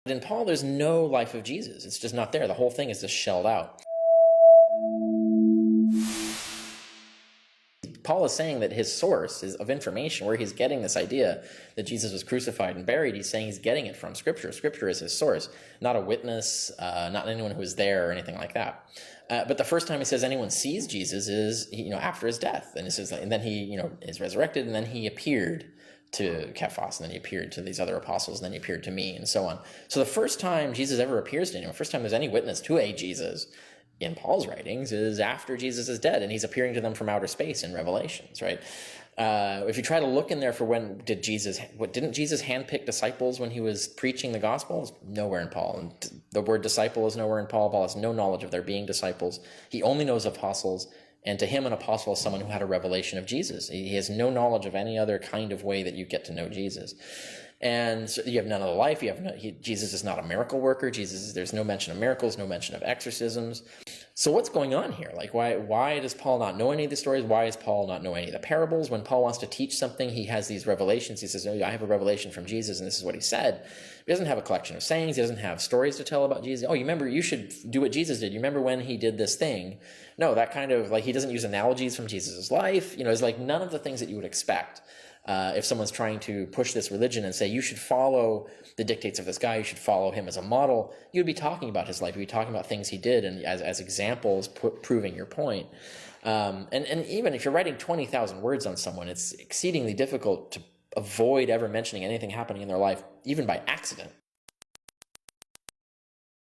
But in Paul, there's no life of Jesus. It's just not there. The whole thing is just shelled out. Paul is saying that his source is of information, where he's getting this idea that Jesus was crucified and buried. He's saying he's getting it from Scripture. Scripture is his source, not a witness, not anyone who was there or anything like that. But the first time he says anyone sees Jesus is, after his death, and then he, is resurrected, and then he appeared to Cephas, and then he appeared to these other apostles, and then he appeared to me, and so on. So the first time Jesus ever appears to anyone, first time there's any witness to a Jesus in Paul's writings, is after Jesus is dead, and he's appearing to them from outer space in Revelations, right? If you try to look in there for didn't Jesus handpick disciples when he was preaching the gospel? It's nowhere in Paul. And the word disciple is nowhere in Paul. Paul has no knowledge of there being disciples. He only knows apostles. And to him, an apostle is someone who had a revelation of Jesus. He has no knowledge of any other kind of way that you get to know Jesus. And so you have none of the life. Jesus is not a miracle worker. There's no mention of miracles, no mention of exorcisms. So what's going on here? Like, why does Paul not know any of the stories? Why does Paul not know any of the parables? When Paul wants to teach something, he has these revelations. He says, "Oh, I have a revelation from Jesus, and this is what he said." He doesn't have a collection of sayings. He doesn't have stories to tell about Jesus. "Oh, you remember, you should do what Jesus did. You remember when he did this thing?" No, that kind of, he doesn't use analogies from Jesus' life. It's like none of the things that you would expect. If someone's trying to push this religion and say, you should follow the dictates of this guy, you should follow him as a model, you'd be talking about his life. You'd be talking about things he did and as examples proving your point. And even if you're writing 20,000 words on someone, it's exceedingly difficult to avoid ever mentioning anything happening in their life, even by accident.